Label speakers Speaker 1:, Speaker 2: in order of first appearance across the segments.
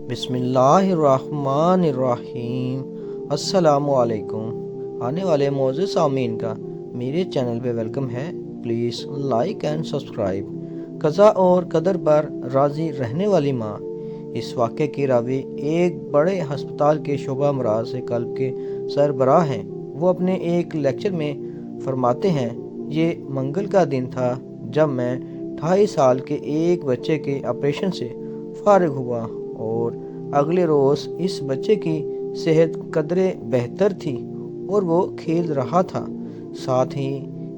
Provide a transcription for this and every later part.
Speaker 1: بسم اللہ الرحمن الرحیم۔ السلام علیکم۔ آنے والے معزز سامعین کا میرے چینل پہ ویلکم ہے۔ Please like and subscribe. قضا اور قدر پر راضی رہنے والی ماں۔ اس واقعے کی راوی ایک بڑے ہسپتال کے شعبہ امراض قلب کے سربراہ ہیں۔ وہ اپنے ایک لیکچر میں فرماتے ہیں، یہ منگل کا دن تھا جب میں 28 سال کے ایک بچے کے آپریشن سے فارغ ہوا اور اگلے روز اس بچے کی صحت قدرے بہتر تھی اور وہ کھیل رہا تھا۔ ساتھ ہی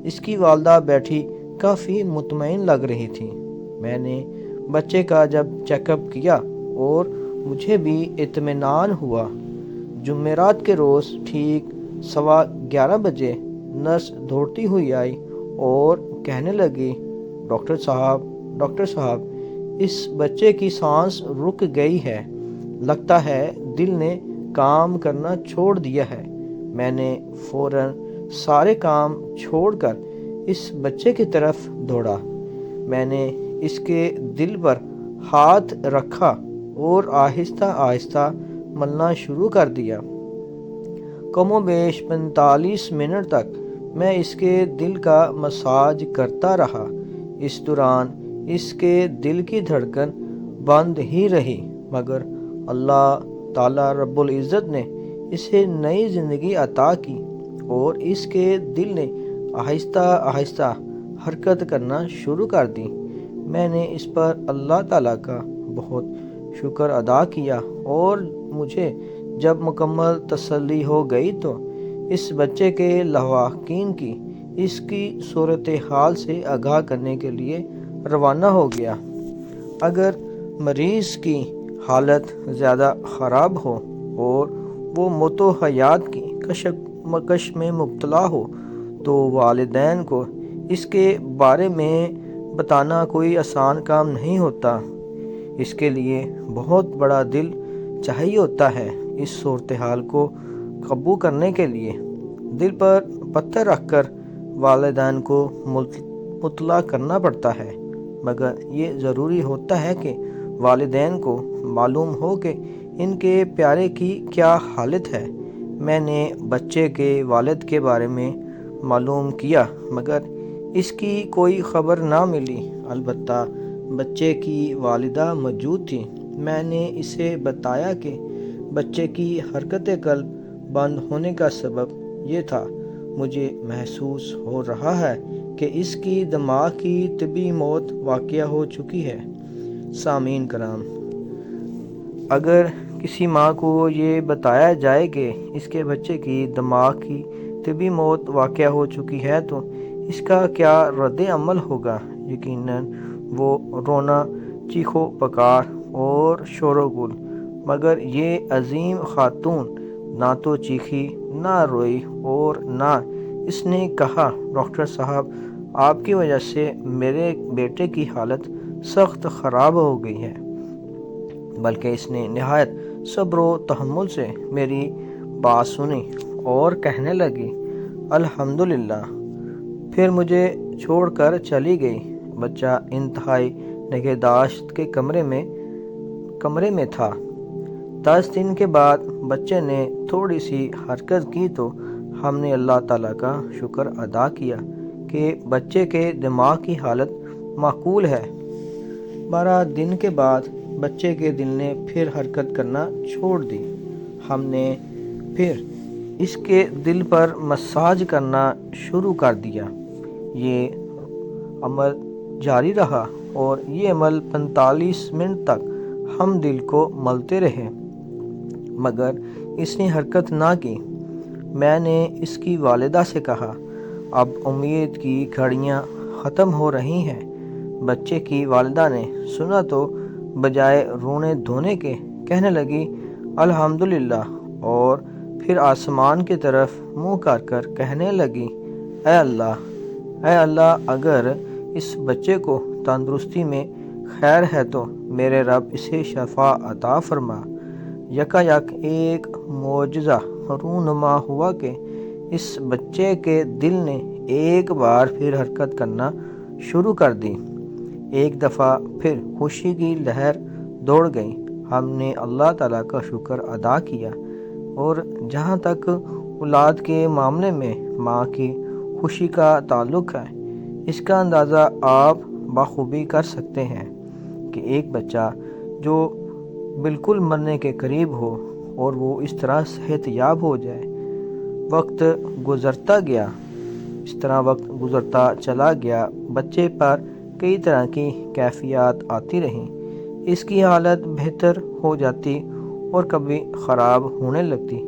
Speaker 1: اس کی والدہ بیٹھی کافی مطمئن لگ رہی تھی۔ میں نے بچے کا جب چیک اپ کیا اور مجھے بھی اطمینان ہوا۔ جمعرات کے روز ٹھیک 11:15 بجے نرس دوڑتی ہوئی آئی اور کہنے لگی، ڈاکٹر صاحب اس بچے کی سانس رک گئی ہے، لگتا ہے دل نے کام کرنا چھوڑ دیا ہے۔ میں نے فوراً سارے کام چھوڑ کر اس بچے کی طرف دوڑا۔ میں نے اس کے دل پر ہاتھ رکھا اور آہستہ آہستہ ملنا شروع کر دیا۔ کم و بیش 45 منٹ تک میں اس کے دل کا مساج کرتا رہا۔ اس دوران اس کے دل کی دھڑکن بند ہی رہی، مگر اللہ تعالیٰ رب العزت نے اسے نئی زندگی عطا کی اور اس کے دل نے آہستہ آہستہ حرکت کرنا شروع کر دی۔ میں نے اس پر اللہ تعالیٰ کا بہت شکر ادا کیا اور مجھے جب مکمل تسلی ہو گئی تو اس بچے کے لواحقین کی اس کی صورتحال سے آگاہ کرنے کے لیے روانہ ہو گیا۔ اگر مریض کی حالت زیادہ خراب ہو اور وہ موت و حیات کی کشمکش میں مبتلا ہو تو والدین کو اس کے بارے میں بتانا کوئی آسان کام نہیں ہوتا۔ اس کے لیے بہت بڑا دل چاہیے ہوتا ہے۔ اس صورتحال کو قابو کرنے کے لیے دل پر پتھر رکھ کر والدین کو مطلع کرنا پڑتا ہے، مگر یہ ضروری ہوتا ہے کہ والدین کو معلوم ہو کہ ان کے پیارے کی کیا حالت ہے۔ میں نے بچے کے والد کے بارے میں معلوم کیا، مگر اس کی کوئی خبر نہ ملی۔ البتہ بچے کی والدہ موجود تھی۔ میں نے اسے بتایا کہ بچے کی حرکت قلب بند ہونے کا سبب یہ تھا۔ مجھے محسوس ہو رہا ہے کہ اس کی دماغ کی طبی موت واقع ہو چکی ہے۔ سامعین کرام، اگر کسی ماں کو یہ بتایا جائے کہ اس کے بچے کی دماغ کی طبی موت واقع ہو چکی ہے تو اس کا کیا رد عمل ہوگا؟ یقیناً وہ رونا، چیخو پکار اور شور و گل، مگر یہ عظیم خاتون نہ تو چیخی، نہ روئی اور نہ اس نے کہا، ڈاکٹر صاحب آپ کی وجہ سے میرے بیٹے کی حالت سخت خراب ہو گئی ہے، بلکہ اس نے نہایت صبر و تحمل سے میری بات سنی اور کہنے لگی، الحمدللہ۔ پھر مجھے چھوڑ کر چلی گئی۔ بچہ انتہائی نگہداشت کے کمرے میں تھا۔ 10 دن کے بعد بچے نے تھوڑی سی حرکت کی تو ہم نے اللہ تعالیٰ کا شکر ادا کیا کہ بچے کے دماغ کی حالت معقول ہے۔ 12 دن کے بعد بچے کے دل نے پھر حرکت کرنا چھوڑ دی۔ ہم نے پھر اس کے دل پر مساج کرنا شروع کر دیا۔ یہ عمل جاری رہا اور یہ عمل 45 منٹ تک ہم دل کو ملتے رہے، مگر اس نے حرکت نہ کی۔ میں نے اس کی والدہ سے کہا، اب امید کی گھڑیاں ختم ہو رہی ہیں۔ بچے کی والدہ نے سنا تو بجائے رونے دھونے کے کہنے لگی، الحمدللہ، اور پھر آسمان کی طرف منہ کر کہنے لگی، اے اللہ، اگر اس بچے کو تندرستی میں خیر ہے تو میرے رب اسے شفا عطا فرما۔ یکایک ایک معجزہ رونما ہوا کہ اس بچے کے دل نے ایک بار پھر حرکت کرنا شروع کر دی۔ ایک دفعہ پھر خوشی کی لہر دوڑ گئی۔ ہم نے اللہ تعالیٰ کا شکر ادا کیا، اور جہاں تک اولاد کے معاملے میں ماں کی خوشی کا تعلق ہے، اس کا اندازہ آپ بخوبی کر سکتے ہیں کہ ایک بچہ جو بالکل مرنے کے قریب ہو اور وہ اس طرح صحت یاب ہو جائے۔ وقت گزرتا گیا، اس طرح وقت گزرتا چلا گیا، بچے پر کئی طرح کی کیفیات آتی رہیں، اس کی حالت بہتر ہو جاتی اور کبھی خراب ہونے لگتی،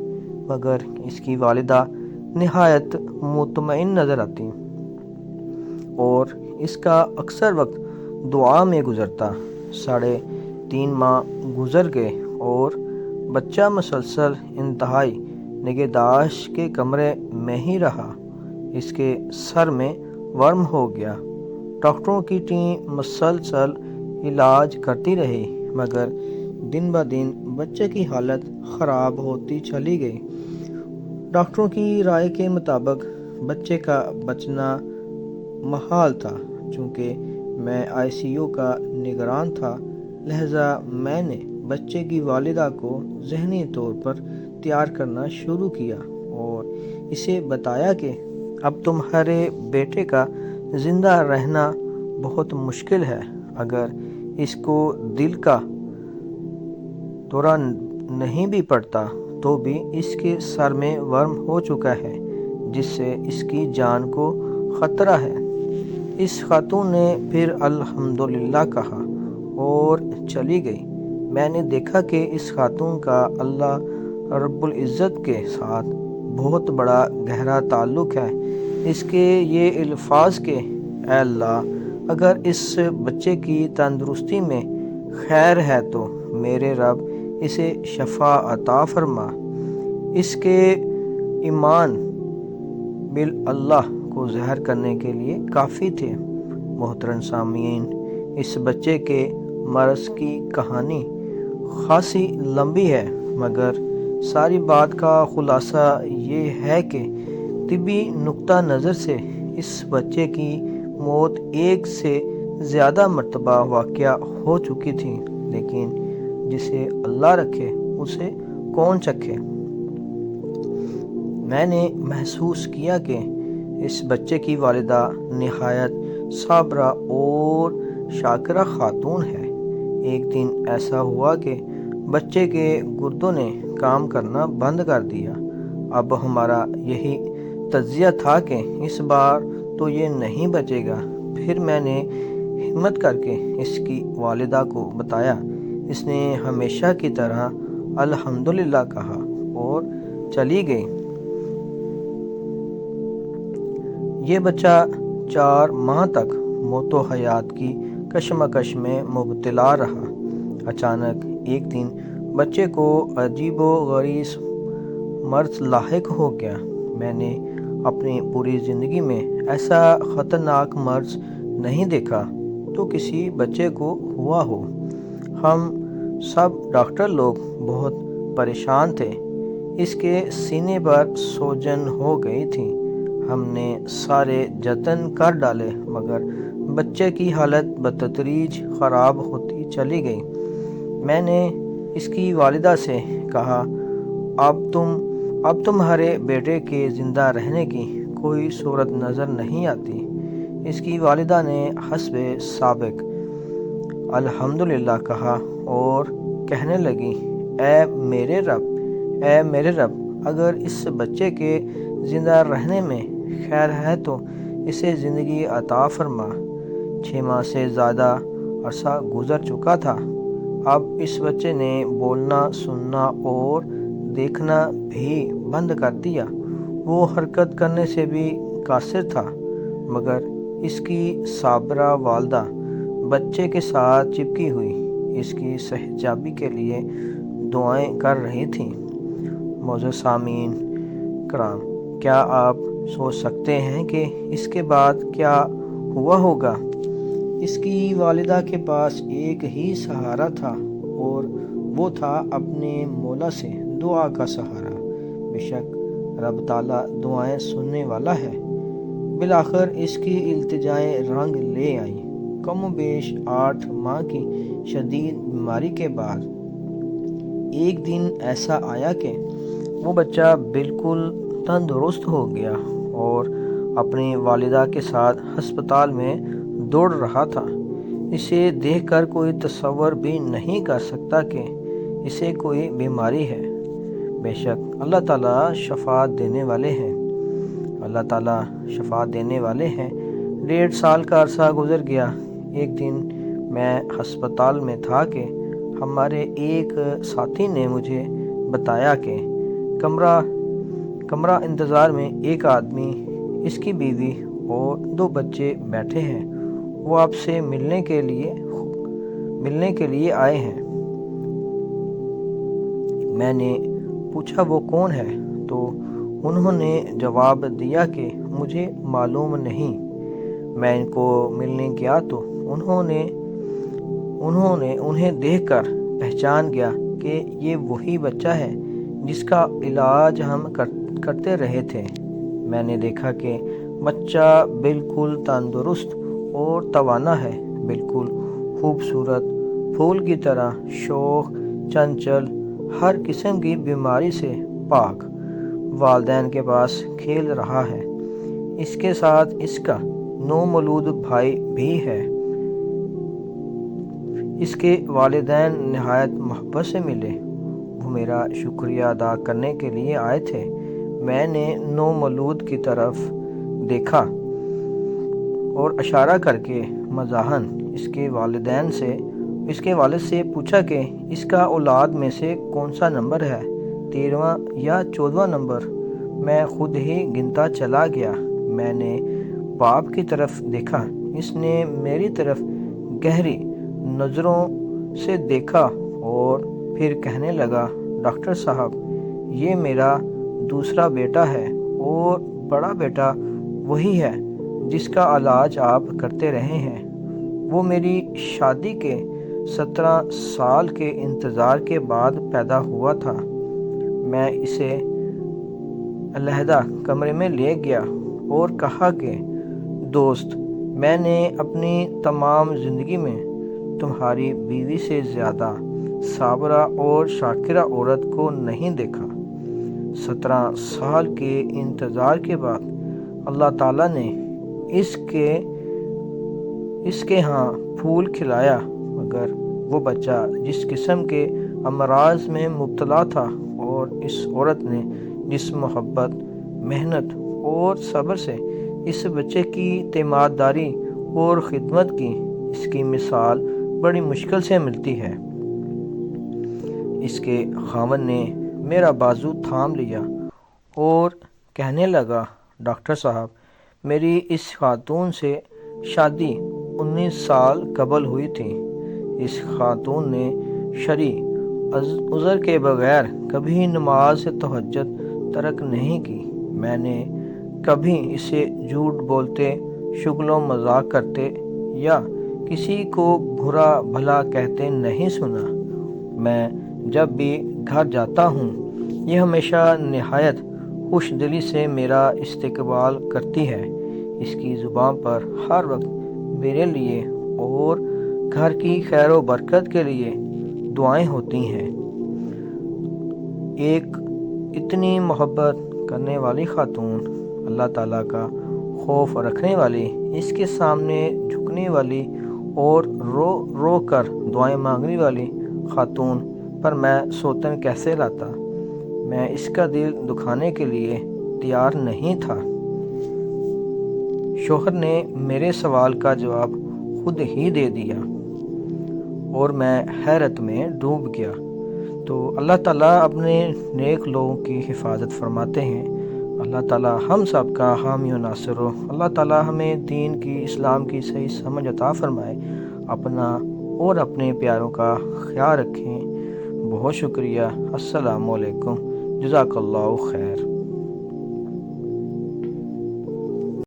Speaker 1: مگر اس کی والدہ نہایت مطمئن نظر آتی اور اس کا اکثر وقت دعا میں گزرتا۔ 3.5 ماہ گزر گئے اور بچہ مسلسل انتہائی نگہداشت کے کمرے میں ہی رہا۔ اس کے سر میں ورم ہو گیا۔ ڈاکٹروں کی ٹیم مسلسل علاج کرتی رہی، مگر دن بہ دن بچے کی حالت خراب ہوتی چلی گئی۔ ڈاکٹروں کی رائے کے مطابق بچے کا بچنا محال تھا۔ چونکہ میں ICU کا نگران تھا، لہذا میں نے بچے کی والدہ کو ذہنی طور پر تیار کرنا شروع کیا اور اسے بتایا کہ اب تمہارے بیٹے کا زندہ رہنا بہت مشکل ہے۔ اگر اس کو دل کا دورہ نہیں بھی پڑتا تو بھی اس کے سر میں ورم ہو چکا ہے، جس سے اس کی جان کو خطرہ ہے۔ اس خاتون نے پھر الحمدللہ کہا اور چلی گئی۔ میں نے دیکھا کہ اس خاتون کا اللہ رب العزت کے ساتھ بہت بڑا گہرا تعلق ہے۔ اس کے یہ الفاظ کہ اے اللہ، اگر اس بچے کی تندرستی میں خیر ہے تو میرے رب اسے شفا عطا فرما۔ اس کے ایمان باللہ کو ظاہر کرنے کے لیے کافی تھے۔ محترم سامعین، اس بچے کے مرض کی کہانی خاصی لمبی ہے، مگر ساری بات کا خلاصہ یہ ہے کہ طبی نقطہ نظر سے اس بچے کی موت 1 سے زیادہ مرتبہ واقع ہو چکی تھی، لیکن جسے اللہ رکھے اسے کون چکھے۔ میں نے محسوس کیا کہ اس بچے کی والدہ نہایت صابرہ اور شاکرہ خاتون ہے۔ ایک دن ایسا ہوا کہ بچے کے گردوں نے کام کرنا بند کر دیا۔ اب ہمارا یہی تجزیہ تھا کہ اس بار تو یہ نہیں بچے گا۔ پھر میں نے ہمت کر کے اس کی والدہ کو بتایا۔ اس نے ہمیشہ کی طرح الحمدللہ کہا اور چلی گئی۔ یہ بچہ 4 ماہ تک موت و حیات کی کشمکش میں مبتلا رہا۔ اچانک ایک دن بچے کو عجیب و غریب مرض لاحق ہو گیا۔ میں نے اپنی پوری زندگی میں ایسا خطرناک مرض نہیں دیکھا تو کسی بچے کو ہوا ہو۔ ہم سب ڈاکٹر لوگ بہت پریشان تھے۔ اس کے سینے پر سوجن ہو گئی تھی۔ ہم نے سارے جتن کر ڈالے، مگر بچے کی حالت بتدریج خراب ہوتی چلی گئی۔ میں نے اس کی والدہ سے کہا، اب تمہارے بیٹے کے زندہ رہنے کی کوئی صورت نظر نہیں آتی۔ اس کی والدہ نے حسب سابق الحمدللہ کہا اور کہنے لگی، اے میرے رب، اگر اس بچے کے زندہ رہنے میں خیر ہے تو اسے زندگی عطا فرما۔ 6 ماہ سے زیادہ عرصہ گزر چکا تھا۔ اب اس بچے نے بولنا، سننا اور دیکھنا بھی بند کر دیا۔ وہ حرکت کرنے سے بھی قاصر تھا، مگر اس کی صابرہ والدہ بچے کے ساتھ چپکی ہوئی اس کی صحت یابی کے لیے دعائیں کر رہی تھی۔ معزز سامعین کرام، کیا آپ سوچ سکتے ہیں کہ اس کے بعد کیا ہوا ہوگا؟ اس کی والدہ کے پاس ایک ہی سہارا تھا اور وہ تھا اپنے مولا سے دعا کا سہارا۔ بے شک رب تعالیٰ دعائیں سننے والا ہے۔ بالآخر اس کی التجائیں رنگ لے آئیں۔ کم و بیش 8 ماہ کی شدید بیماری کے بعد ایک دن ایسا آیا کہ وہ بچہ بالکل تندرست ہو گیا اور اپنی والدہ کے ساتھ ہسپتال میں دوڑ رہا تھا۔ اسے دیکھ کر کوئی تصور بھی نہیں کر سکتا کہ اسے کوئی بیماری ہے۔ بے شک اللہ تعالیٰ شفاعت دینے والے ہیں، اللہ تعالیٰ شفاعت دینے والے ہیں۔ 1.5 سال کا عرصہ گزر گیا۔ ایک دن میں ہسپتال میں تھا کہ ہمارے ایک ساتھی نے مجھے بتایا کہ کمرہ انتظار میں ایک آدمی، اس کی بیوی اور 2 بچے بیٹھے ہیں، وہ آپ سے ملنے کے لیے آئے ہیں۔ میں نے پوچھا وہ کون ہے، تو انہوں نے جواب دیا کہ مجھے معلوم نہیں۔ میں ان کو ملنے گیا تو انہیں دیکھ کر پہچان گیا کہ یہ وہی بچہ ہے جس کا علاج ہم کرتے رہے تھے۔ میں نے دیکھا کہ بچہ بالکل تندرست اور توانا ہے، بالکل خوبصورت، پھول کی طرح شوخ، چنچل، ہر قسم کی بیماری سے پاک، والدین کے پاس کھیل رہا ہے۔ اس کے ساتھ اس کا نومولود بھائی بھی ہے۔ اس کے والدین نہایت محبت سے ملے، وہ میرا شکریہ ادا کرنے کے لیے آئے تھے۔ میں نے نومولود کی طرف دیکھا اور اشارہ کر کے مزاحاً اس کے والد سے پوچھا کہ اس کا اولاد میں سے کون سا نمبر ہے، 13واں یا 14واں نمبر؟ میں خود ہی گنتا چلا گیا۔ میں نے باپ کی طرف دیکھا، اس نے میری طرف گہری نظروں سے دیکھا اور پھر کہنے لگا، ڈاکٹر صاحب، یہ میرا دوسرا بیٹا ہے اور بڑا بیٹا وہی ہے جس کا علاج آپ کرتے رہے ہیں۔ وہ میری شادی کے 17 سال کے انتظار کے بعد پیدا ہوا تھا۔ میں اسے علیحدہ کمرے میں لے گیا اور کہا کہ دوست، میں نے اپنی تمام زندگی میں تمہاری بیوی سے زیادہ صابرہ اور شاکرہ عورت کو نہیں دیکھا۔ 17 سال کے انتظار کے بعد اللہ تعالیٰ نے اس کے ہاں پھول کھلایا، مگر وہ بچہ جس قسم کے امراض میں مبتلا تھا اور اس عورت نے جس محبت، محنت اور صبر سے اس بچے کی تیمارداری اور خدمت کی، اس کی مثال بڑی مشکل سے ملتی ہے۔ اس کے خاوند نے میرا بازو تھام لیا اور کہنے لگا، ڈاکٹر صاحب، میری اس خاتون سے شادی 19 سال قبل ہوئی تھی۔ اس خاتون نے شرعی عذر کے بغیر کبھی نماز تہجد ترک نہیں کی۔ میں نے کبھی اسے جھوٹ بولتے، شغل و مذاق کرتے یا کسی کو برا بھلا کہتے نہیں سنا۔ میں جب بھی گھر جاتا ہوں، یہ ہمیشہ نہایت خوش دلی سے میرا استقبال کرتی ہے۔ اس کی زبان پر ہر وقت میرے لیے اور گھر کی خیر و برکت کے لیے دعائیں ہوتی ہیں۔ ایک اتنی محبت کرنے والی خاتون، اللہ تعالیٰ کا خوف رکھنے والی، اس کے سامنے جھکنے والی اور رو رو کر دعائیں مانگنے والی خاتون پر میں سوتن کیسے لاتا؟ میں اس کا دل دکھانے کے لیے تیار نہیں تھا۔ شوہر نے میرے سوال کا جواب خود ہی دے دیا اور میں حیرت میں ڈوب گیا۔ تو اللہ تعالیٰ اپنے نیک لوگوں کی حفاظت فرماتے ہیں۔ اللہ تعالیٰ ہم سب کا حامی و ناصر ہو۔ اللہ تعالیٰ ہمیں دین کی، اسلام کی صحیح سمجھ عطا فرمائے۔ اپنا اور اپنے پیاروں کا خیال رکھیں۔ بہت شکریہ۔ السلام علیکم۔ جزاک اللہ خیر۔